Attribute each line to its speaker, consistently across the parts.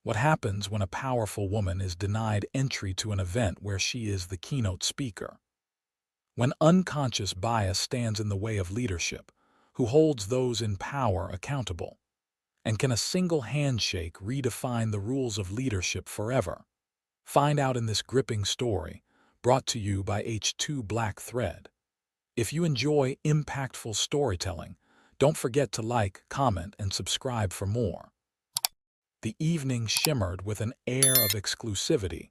Speaker 1: What happens when a powerful woman is denied entry to an event where she is the keynote speaker? When unconscious bias stands in the way of leadership, who holds those in power accountable? And can a single handshake redefine the rules of leadership forever? Find out in this gripping story, brought to you by H2 Black Thread. If you enjoy impactful storytelling, don't forget to like, comment, and subscribe for more. The evening shimmered with an air of exclusivity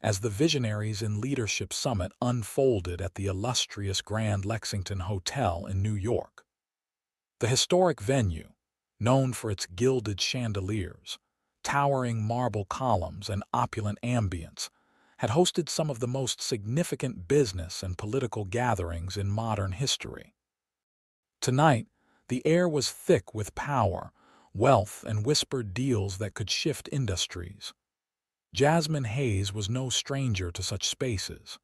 Speaker 1: as the Visionaries in Leadership Summit unfolded at the illustrious Grand Lexington Hotel in New York. The historic venue, known for its gilded chandeliers, towering marble columns, and opulent ambience, had hosted some of the most significant business and political gatherings in modern history. Tonight, the air was thick with power, wealth, and whispered deals that could shift industries. Jasmine Hayes was no stranger to such spaces.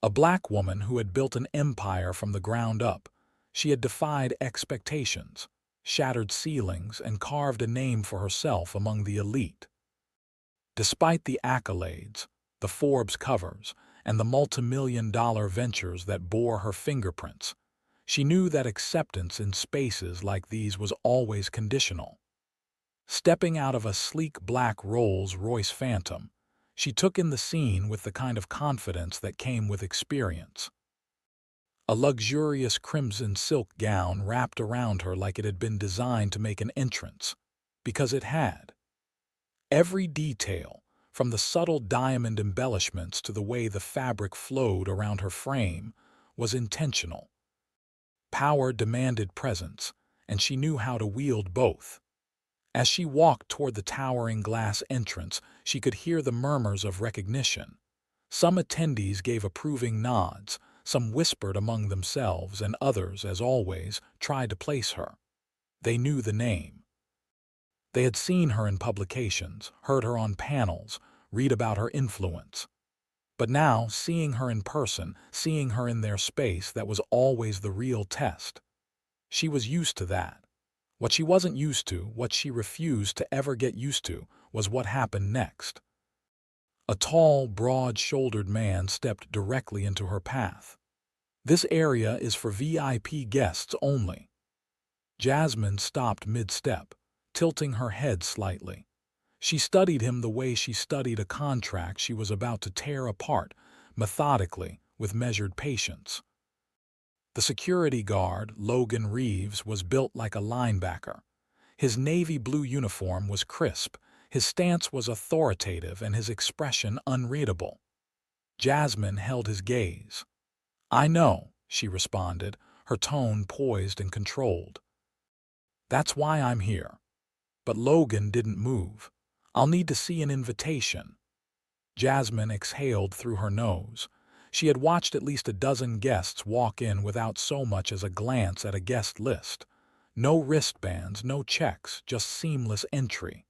Speaker 1: A black woman who had built an empire from the ground up, she had defied expectations, shattered ceilings, and carved a name for herself among the elite. Despite the accolades, the Forbes covers, and the multimillion-dollar ventures that bore her fingerprints, she knew that acceptance in spaces like these was always conditional. Stepping out of a sleek black Rolls-Royce Phantom, she took in the scene with the kind of confidence that came with experience. A luxurious crimson silk gown wrapped around her like it had been designed to make an entrance, because it had. Every detail, from the subtle diamond embellishments to the way the fabric flowed around her frame, was intentional. Power demanded presence, and she knew how to wield both. As she walked toward the towering glass entrance, she could hear the murmurs of recognition. Some attendees gave approving nods, some whispered among themselves, and others, as always, tried to place her. They knew the name. They had seen her in publications, heard her on panels, read about her influence. But now, seeing her in person, seeing her in their space, that was always the real test. She was used to that. What she wasn't used to, what she refused to ever get used to, was what happened next. A tall, broad-shouldered man stepped directly into her path. "This area is for VIP guests only." Jasmine stopped mid-step, tilting her head slightly. She studied him the way she studied a contract she was about to tear apart, methodically, with measured patience. The security guard, Logan Reeves, was built like a linebacker. His navy blue uniform was crisp, his stance was authoritative, and his expression unreadable. Jasmine held his gaze. "I know," she responded, her tone poised and controlled. "That's why I'm here." But Logan didn't move. "I'll need to see an invitation." Jasmine exhaled through her nose. She had watched at least a dozen guests walk in without so much as a glance at a guest list. No wristbands, no checks, just seamless entry.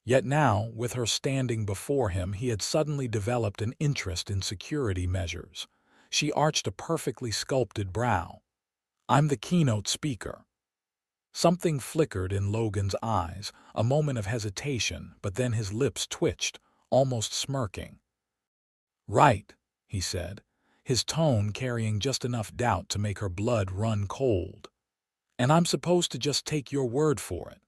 Speaker 1: Yet now, with her standing before him, he had suddenly developed an interest in security measures. She arched a perfectly sculpted brow. "I'm the keynote speaker." Something flickered in Logan's eyes, a moment of hesitation, but then his lips twitched, almost smirking. "Right," he said, his tone carrying just enough doubt to make her blood run cold. "And I'm supposed to just take your word for it."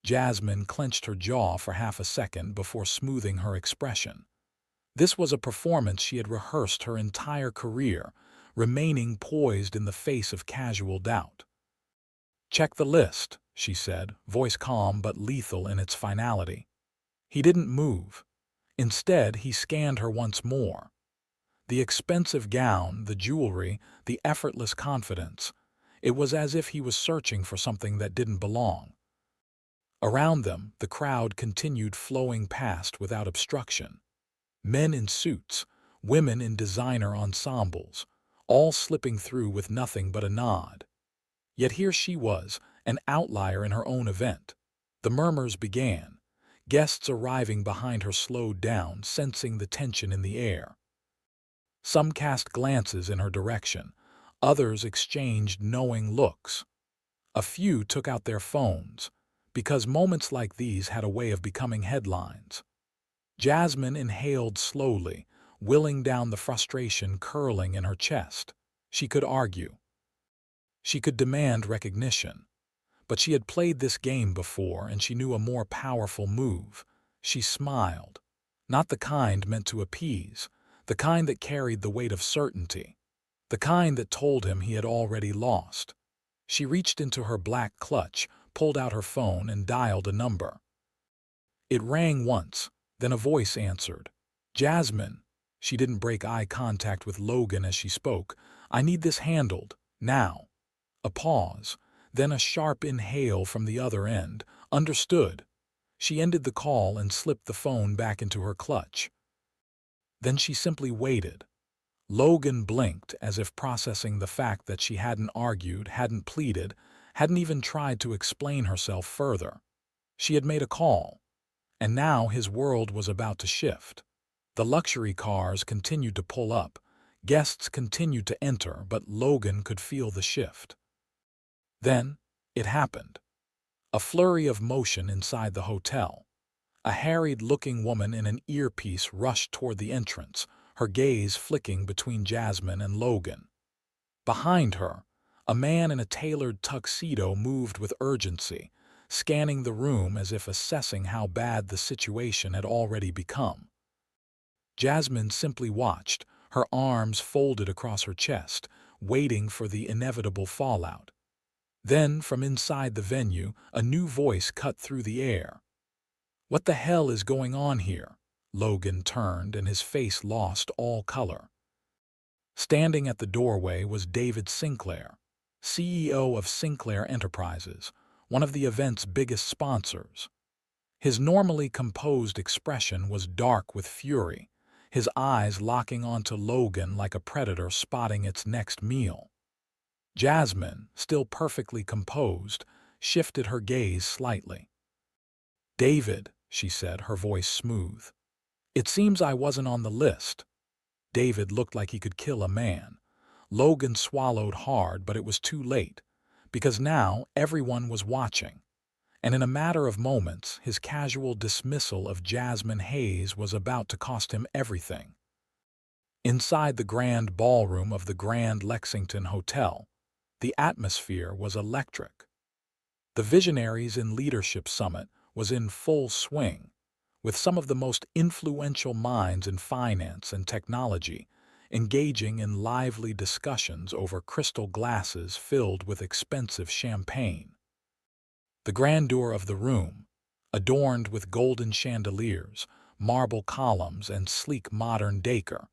Speaker 1: Jasmine clenched her jaw for half a second before smoothing her expression. This was a performance she had rehearsed her entire career, remaining poised in the face of casual doubt. "Check the list," she said, voice calm but lethal in its finality. He didn't move. Instead, he scanned her once more. The expensive gown, the jewelry, the effortless confidence. It was as if he was searching for something that didn't belong. Around them, the crowd continued flowing past without obstruction. Men in suits, women in designer ensembles, all slipping through with nothing but a nod. Yet here she was, an outlier in her own event. The murmurs began. Guests arriving behind her slowed down, sensing the tension in the air. Some cast glances in her direction. Others exchanged knowing looks. A few took out their phones. because moments like these had a way of becoming headlines. Jasmine inhaled slowly, willing down the frustration curling in her chest. She could argue. She could demand recognition. But she had played this game before, and she knew a more powerful move. She smiled. Not the kind meant to appease, the kind that carried the weight of certainty, the kind that told him he had already lost. She reached into her black clutch, pulled out her phone, and dialed a number. It rang once, then a voice answered. "Jasmine." She didn't break eye contact with Logan as she spoke. "I need this handled, now." A pause, then a sharp inhale from the other end. "Understood." She ended the call and slipped the phone back into her clutch. Then she simply waited. Logan blinked, as if processing the fact that she hadn't argued, hadn't pleaded, hadn't even tried to explain herself further. She had made a call, and now his world was about to shift. The luxury cars continued to pull up, guests continued to enter, but Logan could feel the shift. Then, it happened. A flurry of motion inside the hotel. A harried-looking woman in an earpiece rushed toward the entrance, her gaze flicking between Jasmine and Logan. Behind her, a man in a tailored tuxedo moved with urgency, scanning the room as if assessing how bad the situation had already become. Jasmine simply watched, her arms folded across her chest, waiting for the inevitable fallout. Then, from inside the venue, a new voice cut through the air. "What the hell is going on here?" Logan turned, and his face lost all color. Standing at the doorway was David Sinclair, CEO of Sinclair Enterprises, one of the event's biggest sponsors. His normally composed expression was dark with fury, his eyes locking onto Logan like a predator spotting its next meal. Jasmine, still perfectly composed, shifted her gaze slightly. "David," she said, her voice smooth. "It seems I wasn't on the list." David looked like he could kill a man. Logan swallowed hard, but it was too late, because now everyone was watching. And in a matter of moments, his casual dismissal of Jasmine Hayes was about to cost him everything. Inside the grand ballroom of the Grand Lexington Hotel, the atmosphere was electric. The Visionaries in Leadership Summit was in full swing, with some of the most influential minds in finance and technology engaging in lively discussions over crystal glasses filled with expensive champagne. The grandeur of the room, adorned with golden chandeliers, marble columns, and sleek modern decor,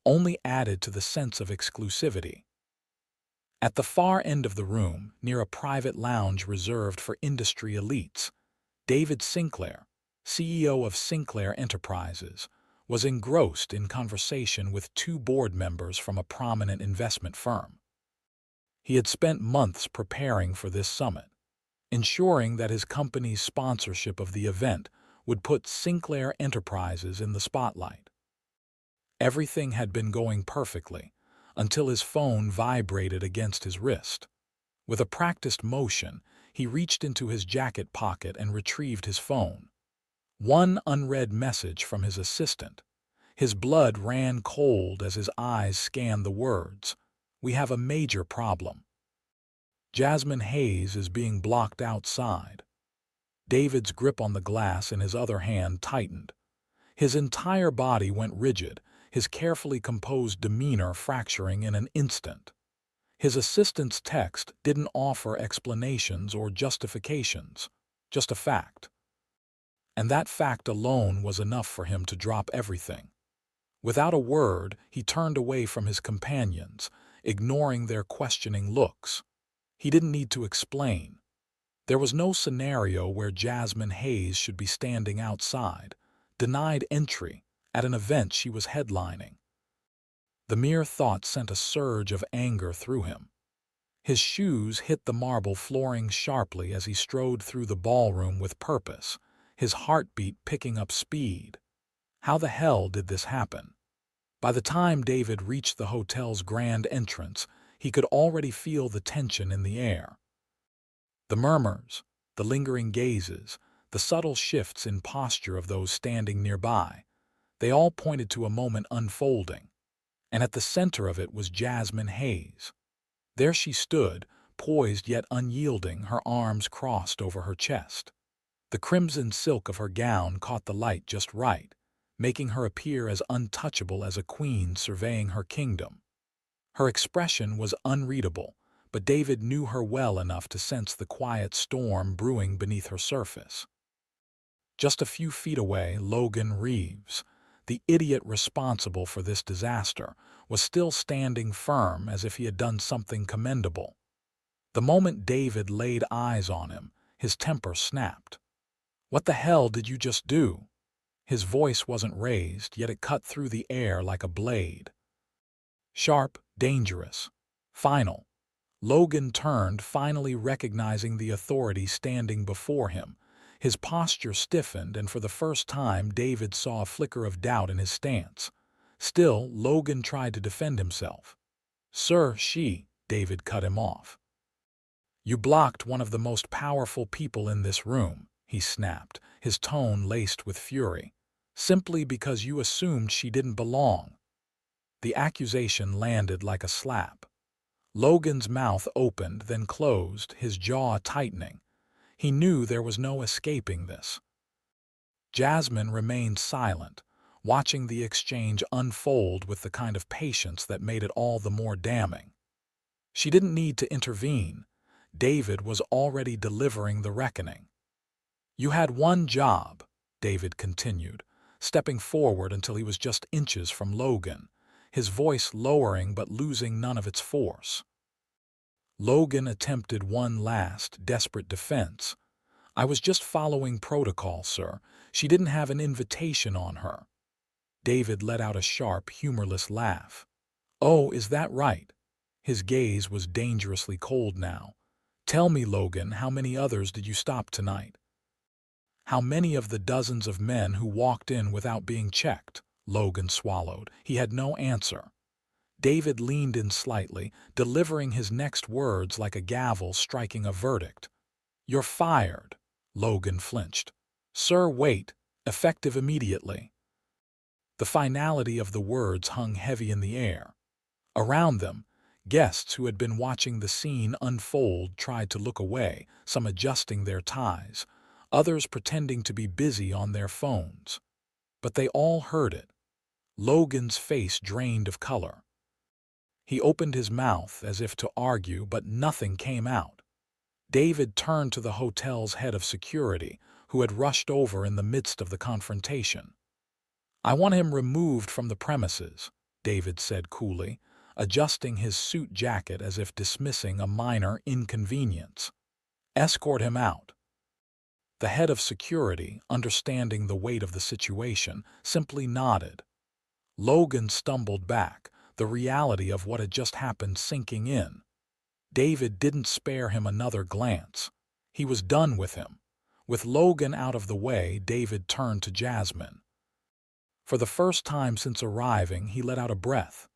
Speaker 1: only added to the sense of exclusivity. At the far end of the room, near a private lounge reserved for industry elites, David Sinclair, CEO of Sinclair Enterprises, was engrossed in conversation with two board members from a prominent investment firm. He had spent months preparing for this summit, ensuring that his company's sponsorship of the event would put Sinclair Enterprises in the spotlight. Everything had been going perfectly, until his phone vibrated against his wrist. With a practiced motion, he reached into his jacket pocket and retrieved his phone. One unread message from his assistant. His blood ran cold as his eyes scanned the words. "We have a major problem. Jasmine Hayes is being blocked outside." David's grip on the glass in his other hand tightened. His entire body went rigid, his carefully composed demeanor fracturing in an instant. His assistant's text didn't offer explanations or justifications, just a fact. And that fact alone was enough for him to drop everything. Without a word, he turned away from his companions, ignoring their questioning looks. He didn't need to explain. There was no scenario where Jasmine Hayes should be standing outside, denied entry, at an event she was headlining. The mere thought sent a surge of anger through him. His shoes hit the marble flooring sharply as he strode through the ballroom with purpose, his heartbeat picking up speed. How the hell did this happen? By the time David reached the hotel's grand entrance, he could already feel the tension in the air. The murmurs, the lingering gazes, the subtle shifts in posture of those standing nearby. They all pointed to a moment unfolding, and at the center of it was Jasmine Hayes. There she stood, poised yet unyielding, her arms crossed over her chest. The crimson silk of her gown caught the light just right, making her appear as untouchable as a queen surveying her kingdom. Her expression was unreadable, but David knew her well enough to sense the quiet storm brewing beneath her surface. Just a few feet away, Logan Reeves, the idiot responsible for this disaster, was still standing firm as if he had done something commendable. The moment David laid eyes on him, his temper snapped. "What the hell did you just do?" His voice wasn't raised, yet it cut through the air like a blade. Sharp, dangerous, final. Logan turned, finally recognizing the authority standing before him. His posture stiffened, and for the first time David saw a flicker of doubt in his stance. Still, Logan tried to defend himself. "Sir, David cut him off. "You blocked one of the most powerful people in this room," he snapped, his tone laced with fury, "simply because you assumed she didn't belong." The accusation landed like a slap. Logan's mouth opened, then closed, his jaw tightening. He knew there was no escaping this. Jasmine remained silent, watching the exchange unfold with the kind of patience that made it all the more damning. She didn't need to intervene. David was already delivering the reckoning. "You had one job," David continued, stepping forward until he was just inches from Logan, his voice lowering but losing none of its force. Logan attempted one last, desperate defense. "I was just following protocol, sir. She didn't have an invitation on her." David let out a sharp, humorless laugh. "Oh, is that right?" His gaze was dangerously cold now. "Tell me, Logan, how many others did you stop tonight?" "How many of the dozens of men who walked in without being checked?" Logan swallowed. He had no answer. David leaned in slightly, delivering his next words like a gavel striking a verdict. "You're fired." Logan flinched. "Sir, wait. Effective immediately." The finality of the words hung heavy in the air. Around them, guests who had been watching the scene unfold tried to look away, some adjusting their ties, others pretending to be busy on their phones. But they all heard it. Logan's face drained of color. He opened his mouth as if to argue, but nothing came out. David turned to the hotel's head of security, who had rushed over in the midst of the confrontation. "I want him removed from the premises," David said coolly, adjusting his suit jacket as if dismissing a minor inconvenience. "Escort him out." The head of security, understanding the weight of the situation, simply nodded. Logan stumbled back, the reality of what had just happened sinking in. David didn't spare him another glance. He was done with him. With Logan out of the way, David turned to Jasmine. For the first time since arriving, he let out a breath.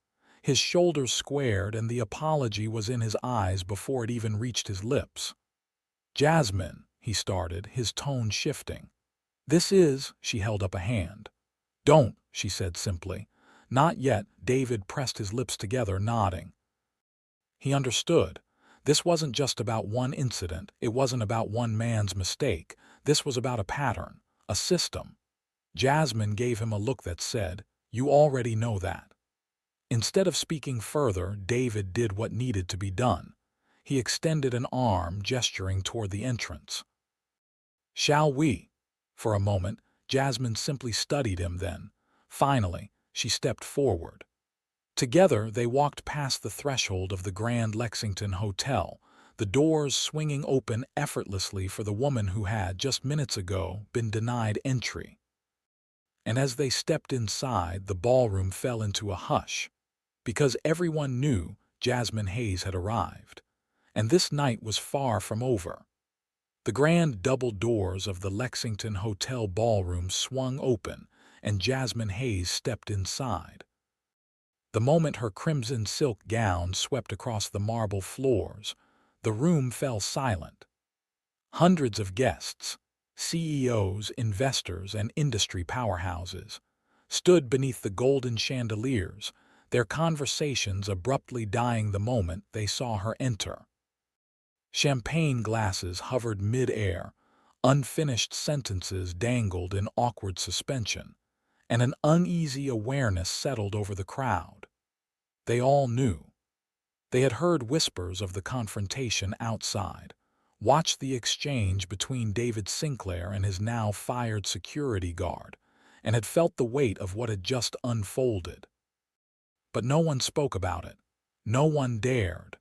Speaker 1: His shoulders squared, and the apology was in his eyes before it even reached his lips. "Jasmine," he started, his tone shifting. She held up a hand. "Don't," she said simply. "Not yet." David pressed his lips together, nodding. He understood. This wasn't just about one incident. It wasn't about one man's mistake. This was about a pattern, a system. Jasmine gave him a look that said, "You already know that." Instead of speaking further, David did what needed to be done. He extended an arm, gesturing toward the entrance. "Shall we?" For a moment, Jasmine simply studied him then. Finally, she stepped forward. Together, they walked past the threshold of the Grand Lexington Hotel, the doors swinging open effortlessly for the woman who had, just minutes ago, been denied entry. And as they stepped inside, the ballroom fell into a hush, because everyone knew Jasmine Hayes had arrived. And this night was far from over. The grand double doors of the Lexington Hotel ballroom swung open, and Jasmine Hayes stepped inside. The moment her crimson silk gown swept across the marble floors, the room fell silent. Hundreds of guests, CEOs, investors, and industry powerhouses, stood beneath the golden chandeliers, their conversations abruptly dying the moment they saw her enter. Champagne glasses hovered mid-air, unfinished sentences dangled in awkward suspension, and an uneasy awareness settled over the crowd. They all knew. They had heard whispers of the confrontation outside, watched the exchange between David Sinclair and his now fired security guard, and had felt the weight of what had just unfolded. But no one spoke about it. No one dared.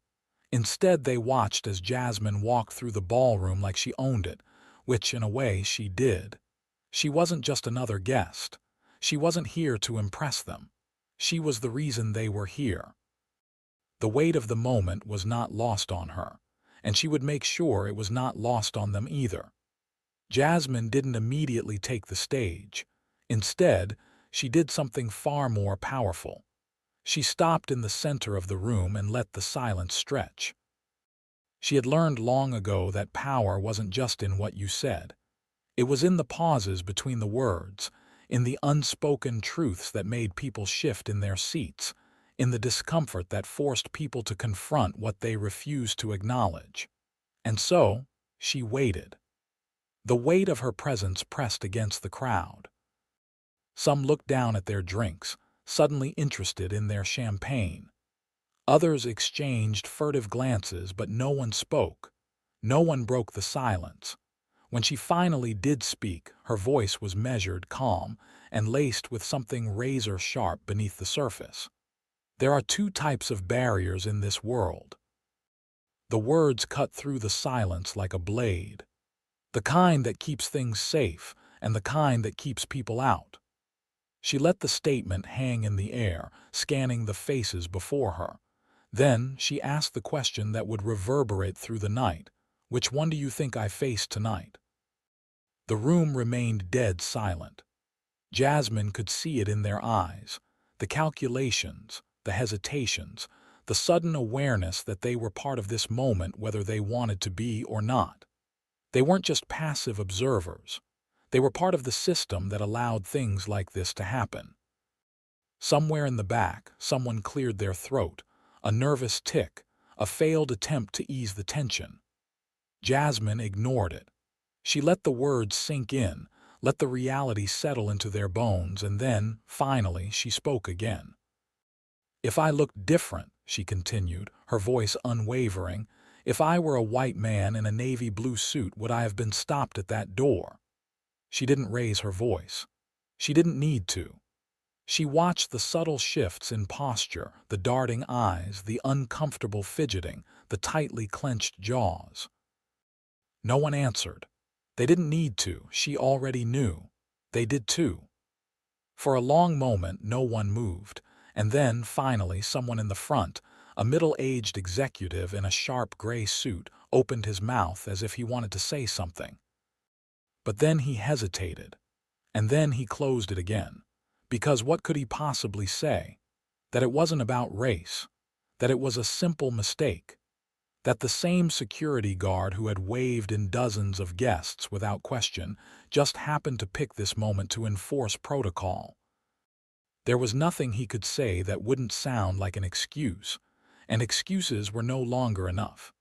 Speaker 1: Instead, they watched as Jasmine walked through the ballroom like she owned it, which, in a way, she did. She wasn't just another guest. She wasn't here to impress them. She was the reason they were here. The weight of the moment was not lost on her, and she would make sure it was not lost on them either. Jasmine didn't immediately take the stage. Instead, she did something far more powerful. She stopped in the center of the room and let the silence stretch. She had learned long ago that power wasn't just in what you said. It was in the pauses between the words, in the unspoken truths that made people shift in their seats, in the discomfort that forced people to confront what they refused to acknowledge. And so, she waited. The weight of her presence pressed against the crowd. Some looked down at their drinks, suddenly interested in their champagne. Others exchanged furtive glances, but no one spoke. No one broke the silence. When she finally did speak, her voice was measured, calm, and laced with something razor-sharp beneath the surface. There are two types of barriers in this world. The words cut through the silence like a blade. The kind that keeps things safe, and the kind that keeps people out. She let the statement hang in the air, scanning the faces before her. Then she asked the question that would reverberate through the night. Which one do you think I face tonight? The room remained dead silent. Jasmine could see it in their eyes. The calculations, the hesitations, the sudden awareness that they were part of this moment whether they wanted to be or not. They weren't just passive observers. They were part of the system that allowed things like this to happen. Somewhere in the back, someone cleared their throat, a nervous tick, a failed attempt to ease the tension. Jasmine ignored it. She let the words sink in, let the reality settle into their bones, and then, finally, she spoke again. If I looked different, she continued, her voice unwavering, if I were a white man in a navy blue suit, would I have been stopped at that door? She didn't raise her voice. She didn't need to. She watched the subtle shifts in posture, the darting eyes, the uncomfortable fidgeting, the tightly clenched jaws. No one answered. They didn't need to. She already knew. They did too. For a long moment, no one moved, and then, finally, someone in the front, a middle-aged executive in a sharp gray suit, opened his mouth as if he wanted to say something. But then he hesitated, and then he closed it again. Because what could he possibly say? That it wasn't about race, that it was a simple mistake, that the same security guard who had waved in dozens of guests without question just happened to pick this moment to enforce protocol. There was nothing he could say that wouldn't sound like an excuse, and excuses were no longer enough.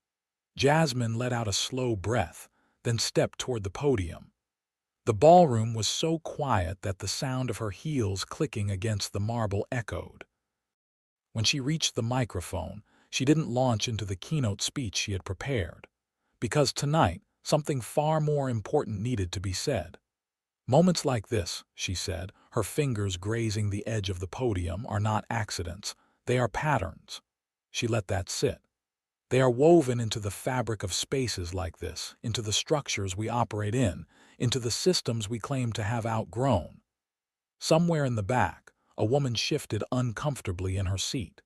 Speaker 1: Jasmine let out a slow breath, then stepped toward the podium. The ballroom was so quiet that the sound of her heels clicking against the marble echoed. When she reached the microphone, she didn't launch into the keynote speech she had prepared, because tonight something far more important needed to be said. Moments like this, she said, her fingers grazing the edge of the podium, are not accidents, they are patterns. She let that sit. They are woven into the fabric of spaces like this, into the structures we operate in, into the systems we claim to have outgrown. Somewhere in the back, a woman shifted uncomfortably in her seat.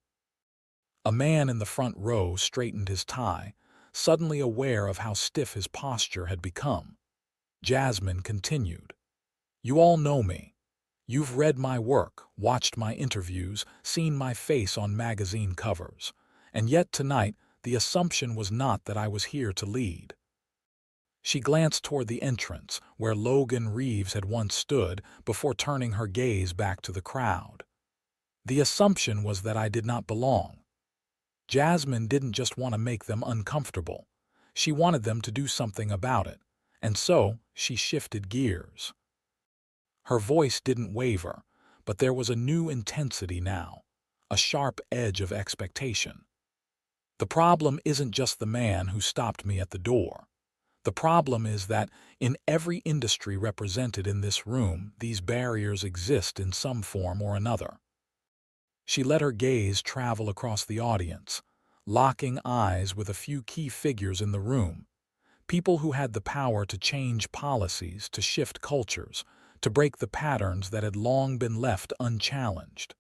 Speaker 1: A man in the front row straightened his tie, suddenly aware of how stiff his posture had become. Jasmine continued. You all know me. You've read my work, watched my interviews, seen my face on magazine covers. And yet tonight, the assumption was not that I was here to lead. She glanced toward the entrance, where Logan Reeves had once stood, before turning her gaze back to the crowd. The assumption was that I did not belong. Jasmine didn't just want to make them uncomfortable. She wanted them to do something about it, and so she shifted gears. Her voice didn't waver, but there was a new intensity now, a sharp edge of expectation. The problem isn't just the man who stopped me at the door. The problem is that in every industry represented in this room, these barriers exist in some form or another. She let her gaze travel across the audience, locking eyes with a few key figures in the room, people who had the power to change policies, to shift cultures, to break the patterns that had long been left unchallenged.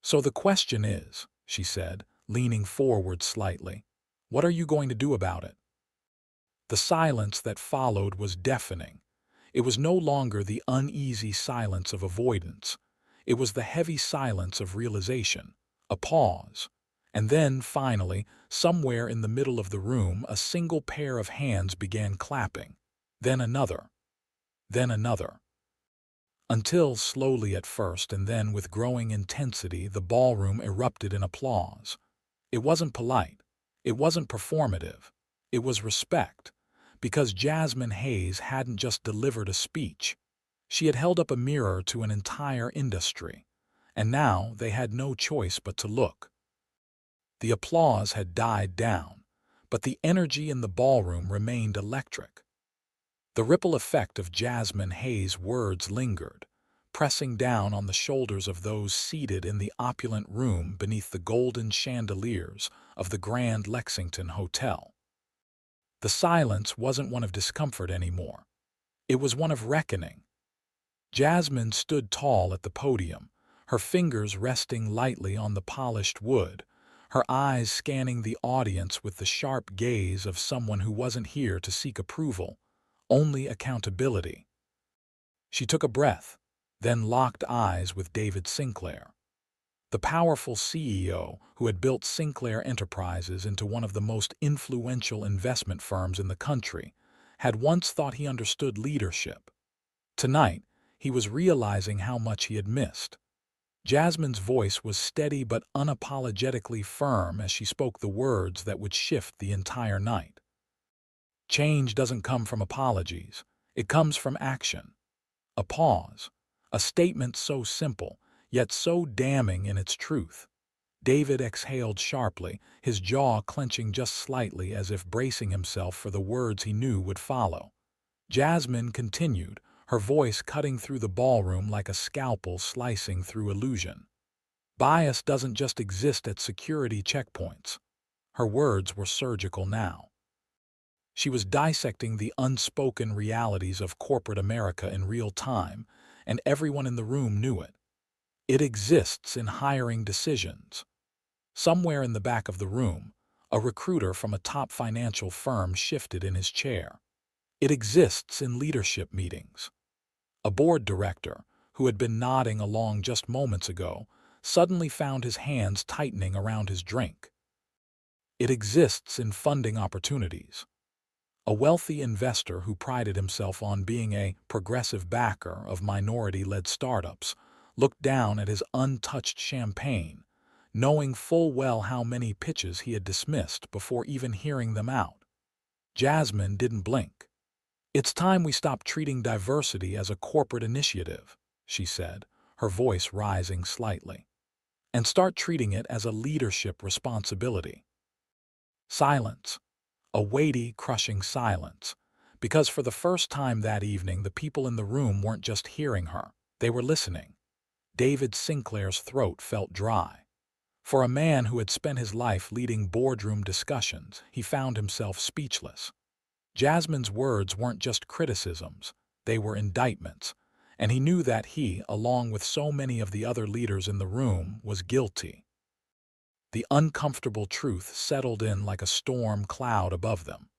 Speaker 1: "So the question is," she said, leaning forward slightly, "what are you going to do about it?" The silence that followed was deafening. It was no longer the uneasy silence of avoidance. It was the heavy silence of realization, a pause. And then, finally, somewhere in the middle of the room, a single pair of hands began clapping. Then another. Then another. Until, slowly at first and then with growing intensity, the ballroom erupted in applause. It wasn't polite. It wasn't performative. It was respect. Because Jasmine Hayes hadn't just delivered a speech. She had held up a mirror to an entire industry. And now they had no choice but to look. The applause had died down, but the energy in the ballroom remained electric. The ripple effect of Jasmine Hayes' words lingered, pressing down on the shoulders of those seated in the opulent room beneath the golden chandeliers of the Grand Lexington Hotel. The silence wasn't one of discomfort anymore. It was one of reckoning. Jasmine stood tall at the podium, her fingers resting lightly on the polished wood, her eyes scanning the audience with the sharp gaze of someone who wasn't here to seek approval, only accountability. She took a breath, then locked eyes with David Sinclair. The powerful CEO who had built Sinclair Enterprises into one of the most influential investment firms in the country had once thought he understood leadership. Tonight, he was realizing how much he had missed. Jasmine's voice was steady but unapologetically firm as she spoke the words that would shift the entire night. Change doesn't come from apologies. It comes from action. A pause. A statement so simple, yet so damning in its truth. David exhaled sharply, his jaw clenching just slightly as if bracing himself for the words he knew would follow. Jasmine continued, her voice cutting through the ballroom like a scalpel slicing through illusion. Bias doesn't just exist at security checkpoints. Her words were surgical now. She was dissecting the unspoken realities of corporate America in real time, and everyone in the room knew it. It exists in hiring decisions. Somewhere in the back of the room, a recruiter from a top financial firm shifted in his chair. It exists in leadership meetings. A board director, who had been nodding along just moments ago, suddenly found his hands tightening around his drink. It exists in funding opportunities. A wealthy investor who prided himself on being a progressive backer of minority-led startups looked down at his untouched champagne, knowing full well how many pitches he had dismissed before even hearing them out. Jasmine didn't blink. "It's time we stop treating diversity as a corporate initiative," she said, her voice rising slightly, "and start treating it as a leadership responsibility." Silence. A weighty, crushing silence, because for the first time that evening the people in the room weren't just hearing her, they were listening. David Sinclair's throat felt dry. For a man who had spent his life leading boardroom discussions, he found himself speechless. Jasmine's words weren't just criticisms, they were indictments, and he knew that he, along with so many of the other leaders in the room, was guilty. The uncomfortable truth settled in like a storm cloud above them.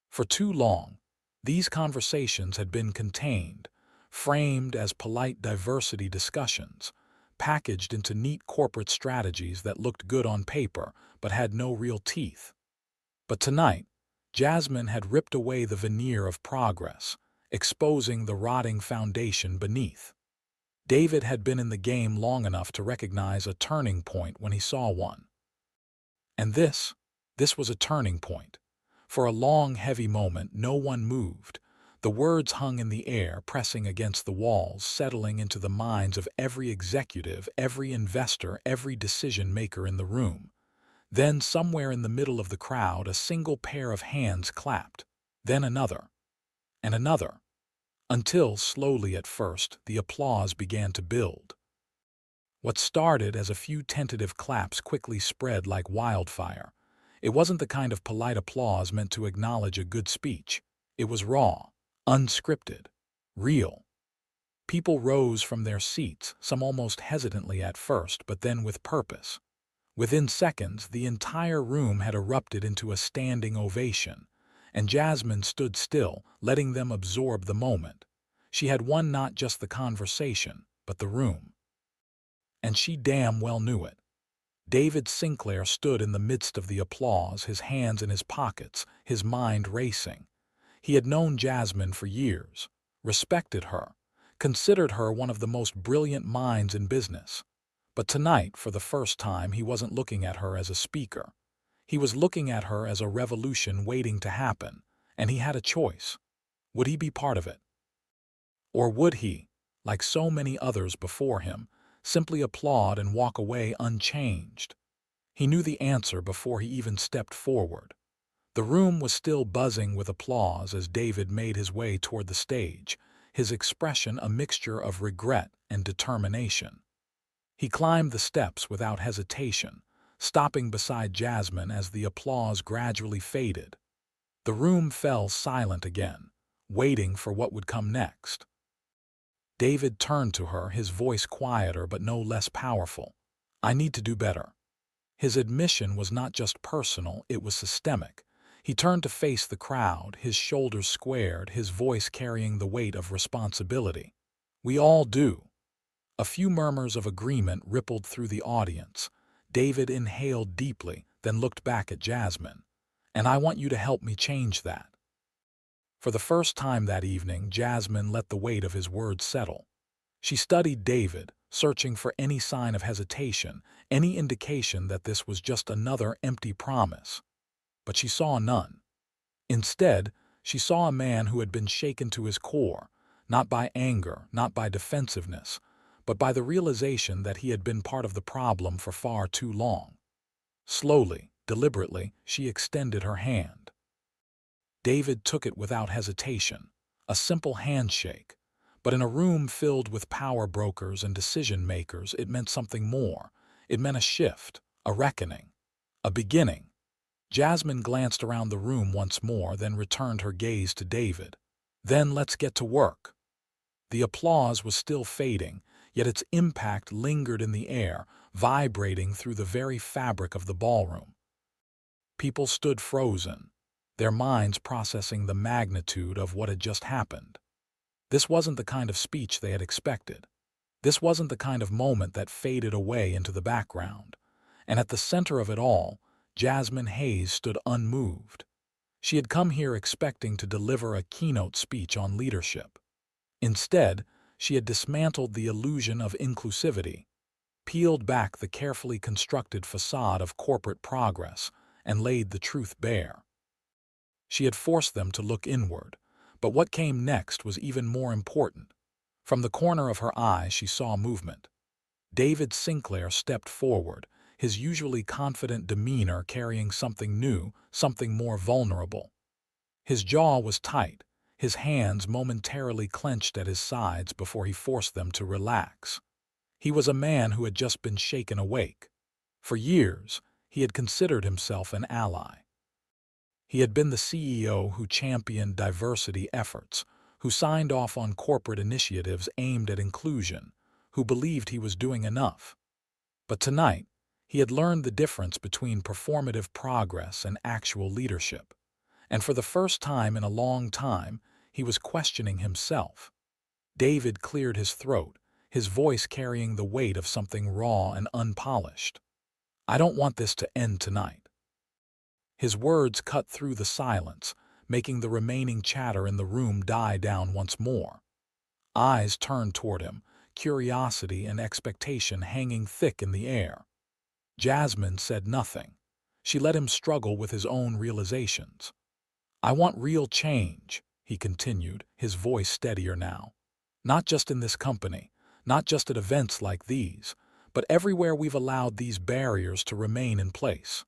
Speaker 1: For too long, these conversations had been contained, framed as polite diversity discussions, packaged into neat corporate strategies that looked good on paper but had no real teeth. But tonight, Jasmine had ripped away the veneer of progress, exposing the rotting foundation beneath. David had been in the game long enough to recognize a turning point when he saw one. And this was a turning point. For a long, heavy moment, no one moved. The words hung in the air, pressing against the walls, settling into the minds of every executive, every investor, every decision-maker in the room. Then, somewhere in the middle of the crowd, a single pair of hands clapped. Then another. And another. Until, slowly at first, the applause began to build. What started as a few tentative claps quickly spread like wildfire. It wasn't the kind of polite applause meant to acknowledge a good speech. It was raw, unscripted, real. People rose from their seats, some almost hesitantly at first, but then with purpose. Within seconds, the entire room had erupted into a standing ovation, and Jasmine stood still, letting them absorb the moment. She had won not just the conversation, but the room. And she damn well knew it. David Sinclair stood in the midst of the applause, his hands in his pockets, his mind racing. He had known Jasmine for years, respected her, considered her one of the most brilliant minds in business. But tonight, for the first time, he wasn't looking at her as a speaker. He was looking at her as a revolution waiting to happen, and he had a choice. Would he be part of it? Or would he, like so many others before him, simply applaud and walk away unchanged? He knew the answer before he even stepped forward. The room was still buzzing with applause as David made his way toward the stage, his expression a mixture of regret and determination. He climbed the steps without hesitation, stopping beside Jasmine as the applause gradually faded. The room fell silent again, waiting for what would come next. David turned to her, his voice quieter but no less powerful. "I need to do better." His admission was not just personal, it was systemic. He turned to face the crowd, his shoulders squared, his voice carrying the weight of responsibility. "We all do." A few murmurs of agreement rippled through the audience. David inhaled deeply, then looked back at Jasmine. "And I want you to help me change that." For the first time that evening, Jasmine let the weight of his words settle. She studied David, searching for any sign of hesitation, any indication that this was just another empty promise. But she saw none. Instead, she saw a man who had been shaken to his core, not by anger, not by defensiveness, but by the realization that he had been part of the problem for far too long. Slowly, deliberately, she extended her hand. David took it without hesitation, a simple handshake. But in a room filled with power brokers and decision-makers, it meant something more. It meant a shift, a reckoning, a beginning. Jasmine glanced around the room once more, then returned her gaze to David. "Then let's get to work." The applause was still fading, yet its impact lingered in the air, vibrating through the very fabric of the ballroom. People stood frozen, their minds processing the magnitude of what had just happened. This wasn't the kind of speech they had expected. This wasn't the kind of moment that faded away into the background. And at the center of it all, Jasmine Hayes stood unmoved. She had come here expecting to deliver a keynote speech on leadership. Instead, she had dismantled the illusion of inclusivity, peeled back the carefully constructed facade of corporate progress, and laid the truth bare. She had forced them to look inward, but what came next was even more important. From the corner of her eye, she saw movement. David Sinclair stepped forward, his usually confident demeanor carrying something new, something more vulnerable. His jaw was tight, his hands momentarily clenched at his sides before he forced them to relax. He was a man who had just been shaken awake. For years, he had considered himself an ally. He had been the CEO who championed diversity efforts, who signed off on corporate initiatives aimed at inclusion, who believed he was doing enough. But tonight, he had learned the difference between performative progress and actual leadership. And for the first time in a long time, he was questioning himself. David cleared his throat, his voice carrying the weight of something raw and unpolished. "I don't want this to end tonight." His words cut through the silence, making the remaining chatter in the room die down once more. Eyes turned toward him, curiosity and expectation hanging thick in the air. Jasmine said nothing. She let him struggle with his own realizations. "I want real change," he continued, his voice steadier now. "Not just in this company, not just at events like these, but everywhere we've allowed these barriers to remain in place."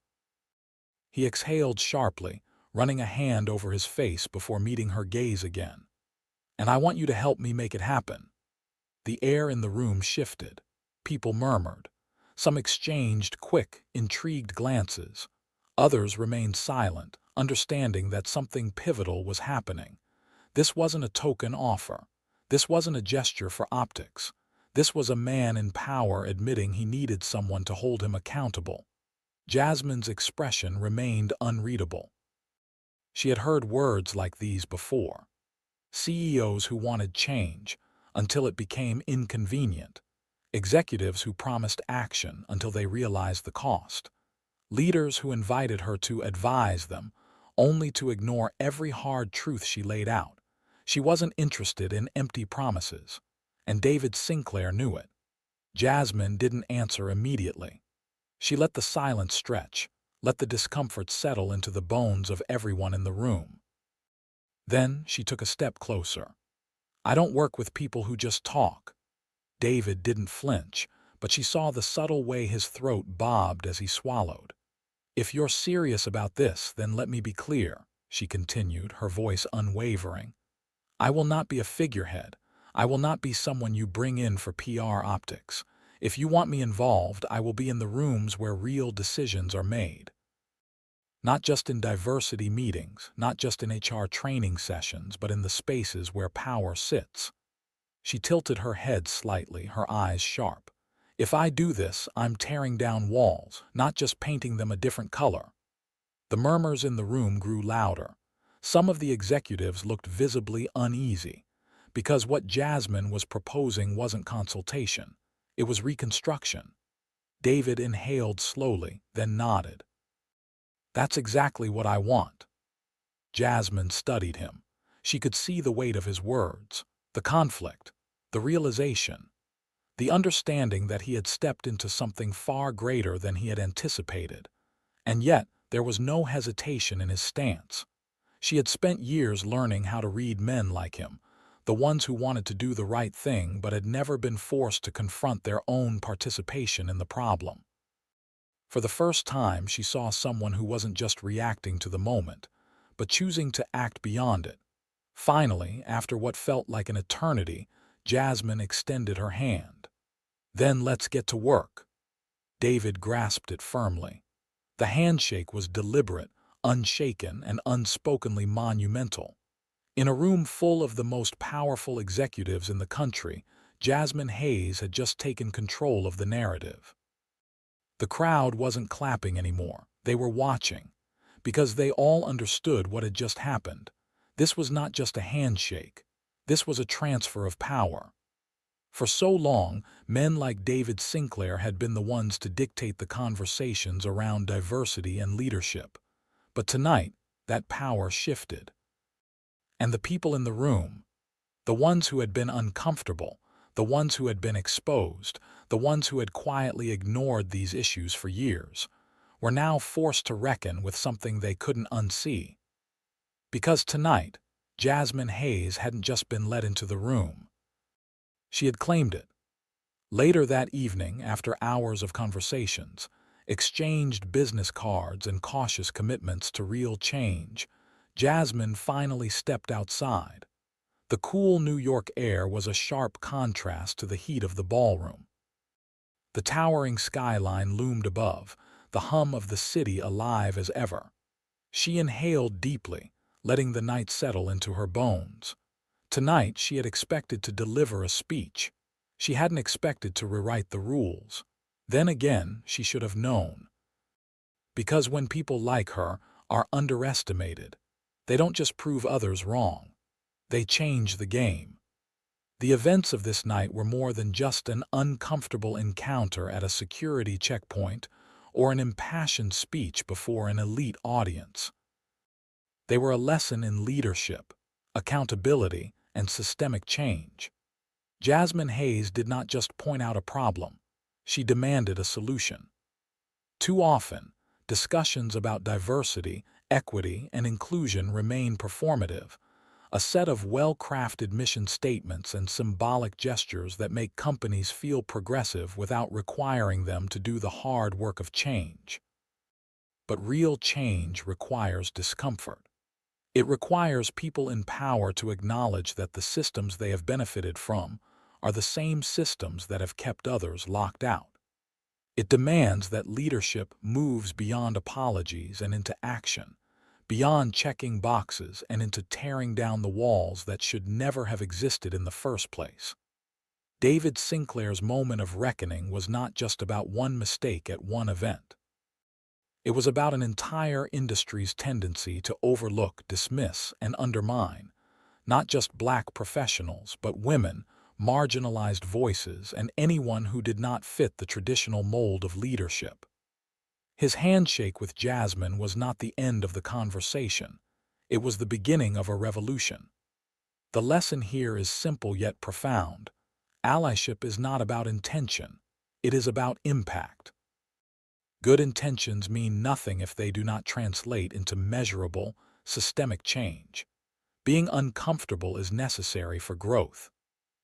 Speaker 1: He exhaled sharply, running a hand over his face before meeting her gaze again. "And I want you to help me make it happen." The air in the room shifted. People murmured. Some exchanged quick, intrigued glances. Others remained silent, understanding that something pivotal was happening. This wasn't a token offer. This wasn't a gesture for optics. This was a man in power admitting he needed someone to hold him accountable. Jasmine's expression remained unreadable. She had heard words like these before. CEOs who wanted change until it became inconvenient. Executives who promised action until they realized the cost. Leaders who invited her to advise them, only to ignore every hard truth she laid out. She wasn't interested in empty promises, and David Sinclair knew it. Jasmine didn't answer immediately. She let the silence stretch, let the discomfort settle into the bones of everyone in the room. Then she took a step closer. "I don't work with people who just talk." David didn't flinch, but she saw the subtle way his throat bobbed as he swallowed. "If you're serious about this, then let me be clear," she continued, her voice unwavering. "I will not be a figurehead. I will not be someone you bring in for PR optics. If you want me involved, I will be in the rooms where real decisions are made. Not just in diversity meetings, not just in HR training sessions, but in the spaces where power sits." She tilted her head slightly, her eyes sharp. "If I do this, I'm tearing down walls, not just painting them a different color." The murmurs in the room grew louder. Some of the executives looked visibly uneasy, because what Jasmine was proposing wasn't consultation. It was reconstruction. David inhaled slowly, then nodded. "That's exactly what I want." Jasmine studied him. She could see the weight of his words, the conflict, the realization, the understanding that he had stepped into something far greater than he had anticipated. And yet, there was no hesitation in his stance. She had spent years learning how to read men like him, the ones who wanted to do the right thing but had never been forced to confront their own participation in the problem. For the first time, she saw someone who wasn't just reacting to the moment, but choosing to act beyond it. Finally, after what felt like an eternity, Jasmine extended her hand. "Then let's get to work." David grasped it firmly. The handshake was deliberate, unshaken, and unspokenly monumental. In a room full of the most powerful executives in the country, Jasmine Hayes had just taken control of the narrative. The crowd wasn't clapping anymore. They were watching, because they all understood what had just happened. This was not just a handshake. This was a transfer of power. For so long, men like David Sinclair had been the ones to dictate the conversations around diversity and leadership. But tonight, that power shifted. And the people in the room, the ones who had been uncomfortable, the ones who had been exposed, the ones who had quietly ignored these issues for years, were now forced to reckon with something they couldn't unsee. Because tonight, Jasmine Hayes hadn't just been let into the room. She had claimed it. Later that evening, after hours of conversations, exchanged business cards and cautious commitments to real change, Jasmine finally stepped outside. The cool New York air was a sharp contrast to the heat of the ballroom. The towering skyline loomed above, the hum of the city alive as ever. She inhaled deeply, letting the night settle into her bones. Tonight she had expected to deliver a speech. She hadn't expected to rewrite the rules. Then again, she should have known. Because when people like her are underestimated, they don't just prove others wrong. They change the game. The events of this night were more than just an uncomfortable encounter at a security checkpoint or an impassioned speech before an elite audience. They were a lesson in leadership, accountability, and systemic change. Jasmine Hayes did not just point out a problem, she demanded a solution. Too often, discussions about diversity, equity, and inclusion remain performative, a set of well-crafted mission statements and symbolic gestures that make companies feel progressive without requiring them to do the hard work of change. But real change requires discomfort. It requires people in power to acknowledge that the systems they have benefited from are the same systems that have kept others locked out. It demands that leadership moves beyond apologies and into action, beyond checking boxes and into tearing down the walls that should never have existed in the first place. David Sinclair's moment of reckoning was not just about one mistake at one event. It was about an entire industry's tendency to overlook, dismiss, and undermine not just black professionals, but women, marginalized voices, and anyone who did not fit the traditional mold of leadership. His handshake with Jasmine was not the end of the conversation. It was the beginning of a revolution. The lesson here is simple yet profound. Allyship is not about intention. It is about impact. Good intentions mean nothing if they do not translate into measurable, systemic change. Being uncomfortable is necessary for growth.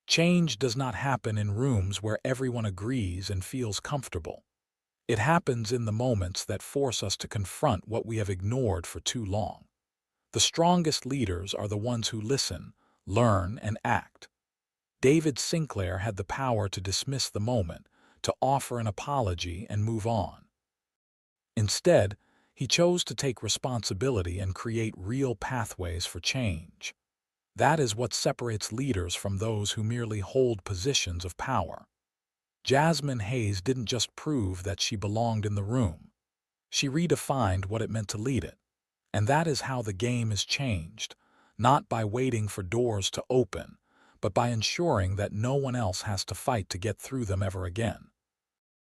Speaker 1: Change does not happen in rooms where everyone agrees and feels comfortable. It happens in the moments that force us to confront what we have ignored for too long. The strongest leaders are the ones who listen, learn, and act. David Sinclair had the power to dismiss the moment, to offer an apology and move on. Instead, he chose to take responsibility and create real pathways for change. That is what separates leaders from those who merely hold positions of power. Jasmine Hayes didn't just prove that she belonged in the room. She redefined what it meant to lead it. And that is how the game is changed, not by waiting for doors to open, but by ensuring that no one else has to fight to get through them ever again.